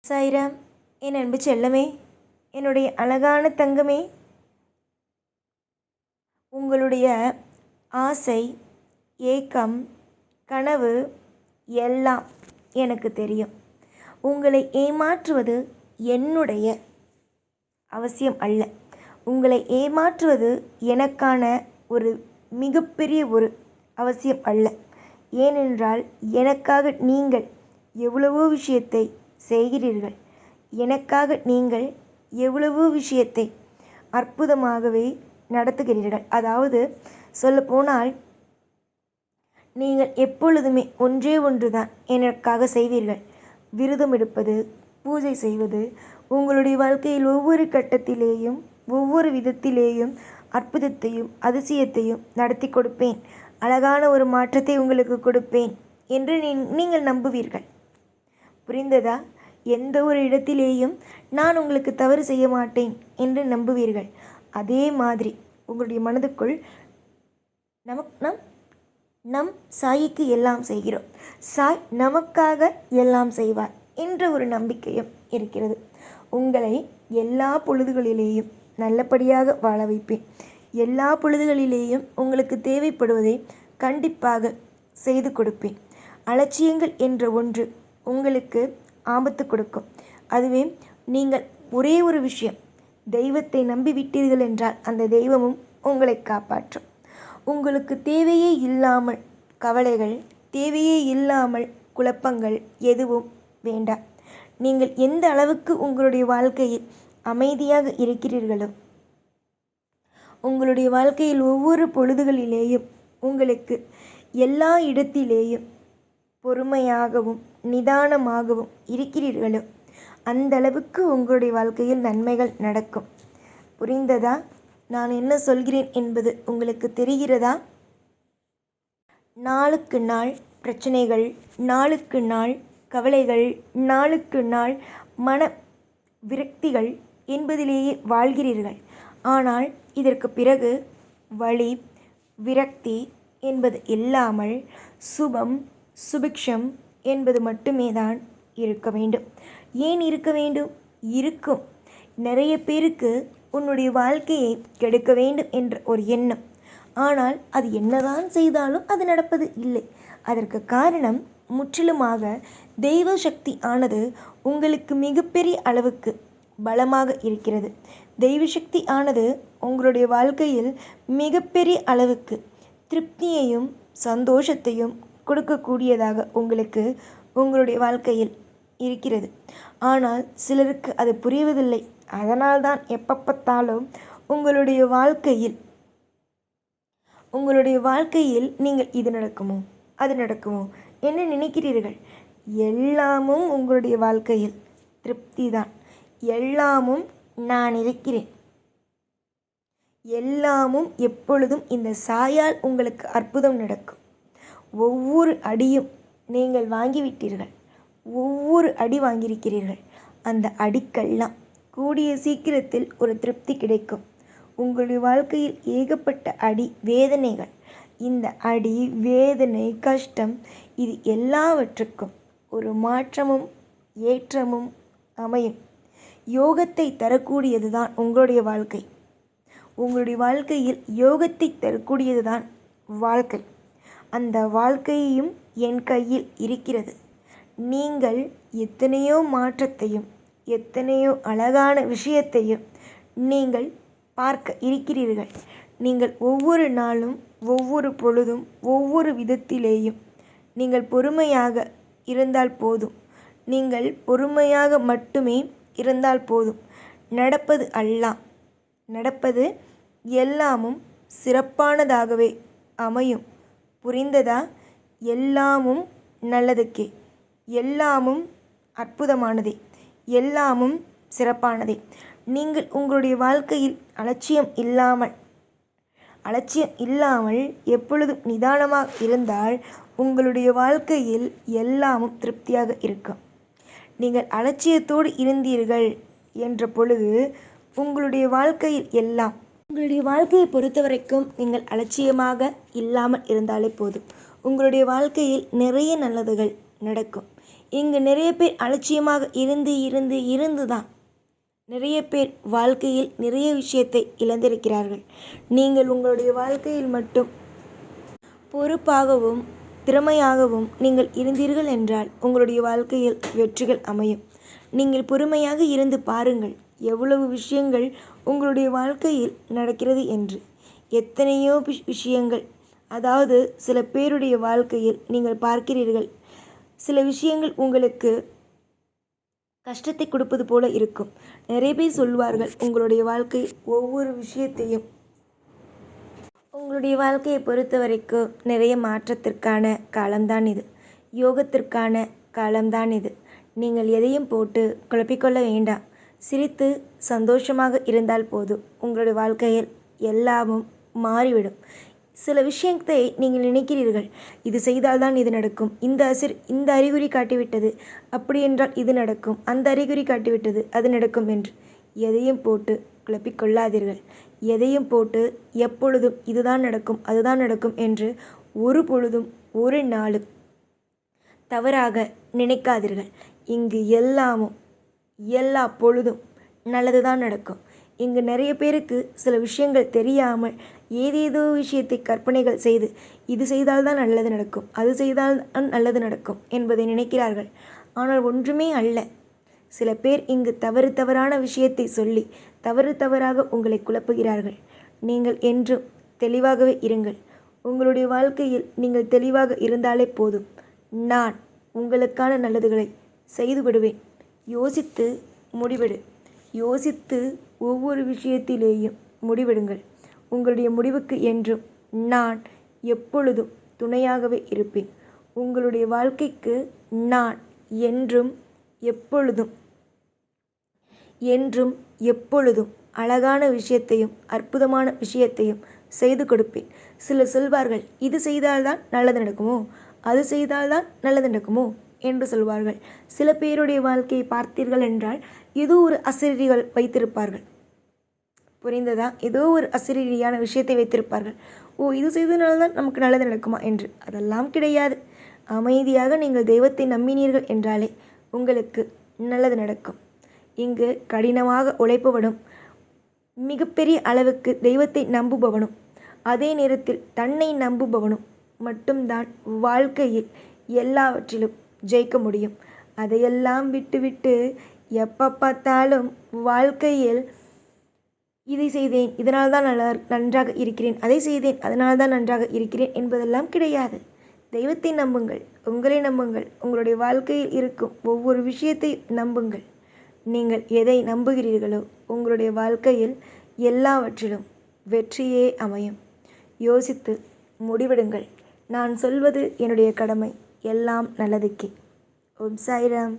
சாய்ராம், என் அன்பு செல்லமே, என்னுடைய அழகான தங்கமே, உங்களுடைய ஆசை, ஏக்கம், கனவு எல்லாம் எனக்கு தெரியும். உங்களை ஏமாற்றுவது என்னுடைய அவசியம் அல்ல. உங்களை ஏமாற்றுவது எனக்கான ஒரு மிகப்பெரிய ஒரு அவசியம் அல்ல. ஏனென்றால் எனக்காக நீங்கள் எவ்வளவோ விஷயத்தை செய்கிறீர்கள். எனக்காக நீங்கள் எவ்வளவோ விஷயத்தை அற்புதமாகவே நடத்துகிறீர்கள். அதாவது சொல்லப்போனால் நீங்கள் எப்பொழுதுமே ஒன்றே ஒன்று தான் எனக்காக செய்வீர்கள். விரதம் எடுப்பது, பூஜை செய்வது, உங்களுடைய வாழ்க்கையில் ஒவ்வொரு கட்டத்திலேயும் ஒவ்வொரு விதத்திலேயும் அற்புதத்தையும் அதிசயத்தையும் நடத்தி கொடுப்பேன், அழகான ஒரு மாற்றத்தை உங்களுக்கு கொடுப்பேன் என்று நீங்கள் நம்புவீர்கள். புரிந்ததா? எந்த ஒரு இடத்திலேயும் நான் உங்களுக்கு தவறு செய்ய மாட்டேன் என்று நம்புவீர்கள். அதே மாதிரி உங்களுடைய மனதுக்குள் நம் சாய்க்கு எல்லாம் செய்கிறோம், சாய் நமக்காக எல்லாம் செய்வார் என்ற ஒரு நம்பிக்கையும் இருக்கிறது. உங்களை எல்லா பொழுதுகளிலேயும் நல்லபடியாக வாழ வைப்பேன். எல்லா பொழுதுகளிலேயும் உங்களுக்கு தேவைப்படுவதை கண்டிப்பாக செய்து கொடுப்பேன். அலட்சியங்கள் என்ற ஒன்று உங்களுக்கு ஆபத்து கொடுக்கும். அதுவே நீங்கள் ஒரே ஒரு விஷயம், தெய்வத்தை நம்பி விட்டீர்கள் என்றால் அந்த தெய்வமும் உங்களை காப்பாற்றும். உங்களுக்கு தேவையே இல்லாமல் கவலைகள், தேவையே இல்லாமல் குழப்பங்கள் எதுவும் வேண்டாம். நீங்கள் எந்த அளவுக்கு உங்களுடைய வாழ்க்கையில் அமைதியாக இருக்கிறீர்களோ, உங்களுடைய வாழ்க்கையில் ஒவ்வொரு பொழுதுகளிலேயும் உங்களுக்கு எல்லா இடத்திலேயும் பொறுமையாகவும் நிதானமாகவும் இருக்கிறீர்களோ அந்த அளவுக்கு உங்களுடைய வாழ்க்கையில் நன்மைகள் நடக்கும். புரிந்ததா? நான் என்ன சொல்கிறேன் என்பது உங்களுக்கு தெரிகிறதா? நாளுக்கு நாள் பிரச்சனைகள், நாளுக்கு நாள் கவலைகள், நாளுக்கு நாள் மன விரக்திகள் என்பதிலேயே வாழ்கிறீர்கள். ஆனால் இதற்கு பிறகு வலி, விரக்தி என்பது இல்லாமல் சுபம், சுபிக்ஷம் என்பது மட்டுமே தான் இருக்க வேண்டும். ஏன் இருக்க வேண்டும்? இருக்கும். நிறைய பேருக்கு உன்னுடைய வாழ்க்கையை கெடுக்க வேண்டும் என்ற ஒரு எண்ணம். ஆனால் அது என்னதான் செய்தாலும் அது நடப்பது இல்லை. அதற்கு காரணம் முற்றிலுமாக தெய்வ சக்தி ஆனது உங்களுக்கு மிகப்பெரிய அளவுக்கு பலமாக இருக்கிறது. தெய்வ சக்தி ஆனது உங்களுடைய வாழ்க்கையில் மிகப்பெரிய அளவுக்கு திருப்தியையும் சந்தோஷத்தையும் கொடுக்கக்கூடியதாக உங்களுக்கு உங்களுடைய வாழ்க்கையில் இருக்கிறது. ஆனால் சிலருக்கு அது புரிவதில்லை. அதனால்தான் எப்போ பார்த்தாலும் உங்களுடைய வாழ்க்கையில் நீங்கள் இது நடக்குமோ அது நடக்குமோ என்ன நினைக்கிறீர்கள்? எல்லாமும் உங்களுடைய வாழ்க்கையில் திருப்தி தான். எல்லாமும் நான் இருக்கிறேன். எல்லாமும் எப்பொழுதும் இந்த சாயால் உங்களுக்கு அற்புதம் நடக்கும். ஒவ்வொரு அடியும் நீங்கள் வாங்கிவிட்டீர்கள். ஒவ்வொரு அடி வாங்கியிருக்கிறீர்கள். அந்த அடிக்கெல்லாம் கூடிய சீக்கிரத்தில் ஒரு திருப்தி கிடைக்கும். உங்களுடைய வாழ்க்கையில் ஏகப்பட்ட அடி வேதனைகள். இந்த அடி, வேதனை, கஷ்டம் இது எல்லாவற்றுக்கும் ஒரு மாற்றமும் ஏற்றமும் அமையும். யோகத்தை தரக்கூடியது தான் உங்களுடைய வாழ்க்கை. உங்களுடைய வாழ்க்கையில் யோகத்தை தரக்கூடியது தான் வாழ்க்கை. அந்த வாழ்க்கையும் என் கையில் இருக்கிறது. நீங்கள் எத்தனையோ மாற்றத்தையும் எத்தனையோ அழகான விஷயத்தையும் நீங்கள் பார்க்க இருக்கிறீர்கள். நீங்கள் ஒவ்வொரு நாளும் ஒவ்வொரு பொழுதும் ஒவ்வொரு விதத்திலேயும் நீங்கள் பொறுமையாக இருந்தால் போதும். நீங்கள் பொறுமையாக மட்டுமே இருந்தால் போதும். நடப்பது எல்லாமும் சிறப்பானதாகவே அமையும். புரிந்ததா? எல்லாமும் நல்லதுக்கே, எல்லாமும் அற்புதமானதே, எல்லாமும் சிறப்பானதே. நீங்கள் உங்களுடைய வாழ்க்கையில் அலட்சியம் இல்லாமல் எப்பொழுதும் நிதானமாக இருந்தால் உங்களுடைய வாழ்க்கையில் எல்லாமும் திருப்தியாக இருக்கும். நீங்கள் அலட்சியத்தோடு இருந்தீர்கள் என்ற பொழுது உங்களுடைய வாழ்க்கையில் எல்லாம், உங்களுடைய வாழ்க்கையை பொறுத்த வரைக்கும் நீங்கள் அலட்சியமாக இல்லாமல் இருந்தாலே போதும். உங்களுடைய வாழ்க்கையில் நிறைய நல்லதுகள் நடக்கும். இங்கு நிறைய பேர் அலட்சியமாக இருந்து தான் நிறைய பேர் வாழ்க்கையில் நிறைய விஷயத்தை இழந்திருக்கிறார்கள். நீங்கள் உங்களுடைய வாழ்க்கையில் மட்டும் பொறுப்பாகவும் திறமையாகவும் நீங்கள் இருந்தீர்கள் என்றால் உங்களுடைய வாழ்க்கையில் வெற்றிகள் அமையும். நீங்கள் பொறுமையாக இருந்து பாருங்கள் எவ்வளவு விஷயங்கள் உங்களுடைய வாழ்க்கையில் நடக்கிறது என்று. எத்தனையோ விஷயங்கள், அதாவது சில பேருடைய வாழ்க்கையில் நீங்கள் பார்க்கிறீர்கள், சில விஷயங்கள் உங்களுக்கு கஷ்டத்தை கொடுப்பது போல இருக்கும். நிறைய பேர் சொல்வார்கள் உங்களுடைய வாழ்க்கை ஒவ்வொரு விஷயத்தையும், உங்களுடைய வாழ்க்கையை பொறுத்த வரைக்கும் நிறைய மாற்றத்திற்கான காலம்தான் இது, யோகத்திற்கான காலம்தான் இது. நீங்கள் எதையும் போட்டு குழப்பிக்கொள்ள வேண்டாம். சிரித்து சந்தோஷமாக இருந்தால் போதும். உங்களுடைய வாழ்க்கையில் எல்லாமும் மாறிவிடும். சில விஷயத்தை நீங்கள் நினைக்கிறீர்கள், இது செய்தால்தான் இது நடக்கும், இந்த அறிகுறி காட்டிவிட்டது, அப்படி என்றால் இது நடக்கும், அந்த அறிகுறி காட்டிவிட்டது அது நடக்கும் என்று. எதையும் போட்டு குழப்பிக்கொள்ளாதீர்கள். எதையும் போட்டு எப்பொழுதும் இதுதான் நடக்கும் அதுதான் நடக்கும் என்று ஒரு பொழுதும் ஒரு நாளும் தவறாக நினைக்காதீர்கள். இங்கு எல்லா பொழுதும் நல்லதுதான் நடக்கும். இங்கு நிறைய பேருக்கு சில விஷயங்கள் தெரியாமல் ஏதேதோ விஷயத்தை கற்பனைகள் செய்து இது செய்தால்தான் நல்லது நடக்கும், அது செய்தால் நல்லது நடக்கும் என்பதை நினைக்கிறார்கள். ஆனால் ஒன்றுமே அல்ல. சில பேர் இங்கு தவறான விஷயத்தை சொல்லி தவறாக உங்களை குழப்புகிறார்கள். நீங்கள் என்றும் தெளிவாகவே இருங்கள். உங்களுடைய வாழ்க்கையில் நீங்கள் தெளிவாக இருந்தாலே போதும். நான் உங்களுக்கான நல்லதுகளை செய்து விடுவேன். யோசித்து முடிவெடு. யோசித்து ஒவ்வொரு விஷயத்திலேயும் முடிவெடுங்கள். உங்களுடைய முடிவுக்கு என்றும் நான் எப்பொழுதும் துணையாகவே இருப்பேன். உங்களுடைய வாழ்க்கைக்கு நான் என்றும் எப்பொழுதும் அழகான விஷயத்தையும் அற்புதமான விஷயத்தையும் செய்து கொடுப்பேன். சிலர் சொல்வார்கள், இது செய்தால்தான் நல்லது நடக்குமோ, அது செய்தால்தான் நல்லது நடக்குமோ என்று சொல்வார்கள். சில பேருடைய வாழ்க்கையை பார்த்தீர்கள் என்றால் ஏதோ ஒரு அசரீரிகள் வைத்திருப்பார்கள். புரிந்ததா? ஏதோ ஒரு அசரீரியான விஷயத்தை வைத்திருப்பார்கள். இது செய்தனால்தான் நமக்கு நல்லது நடக்குமா என்று. அதெல்லாம் கிடையாது. அமைதியாக நீங்கள் தெய்வத்தை நம்பினீர்கள் என்றாலே உங்களுக்கு நல்லது நடக்கும். இங்கு கடினமாக உழைப்பவனும் மிகப்பெரிய அளவுக்கு தெய்வத்தை நம்புபவனும் அதே நேரத்தில் தன்னை நம்புபவனும் மட்டும்தான் வாழ்க்கையில் எல்லாவற்றிலும் ஜெயிக்க முடியும். அதையெல்லாம் விட்டுவிட்டு எப்போ பார்த்தாலும் வாழ்க்கையில் இதை செய்தேன் இதனால் தான் நன்றாக இருக்கிறேன், அதை செய்தேன் அதனால் தான் நன்றாக இருக்கிறேன் என்பதெல்லாம் கிடையாது. தெய்வத்தை நம்புங்கள், உங்களை நம்புங்கள், உங்களுடைய வாழ்க்கையில் இருக்கும் ஒவ்வொரு விஷயத்தை நம்புங்கள். நீங்கள் எதை நம்புகிறீர்களோ உங்களுடைய வாழ்க்கையில் எல்லாவற்றிலும் வெற்றியே அமையும். யோசித்து முடிவெடுங்கள். நான் சொல்வது என்னுடைய கடமை. எல்லாம் நல்லதுக்கே. ஓம் சாய்ராம்.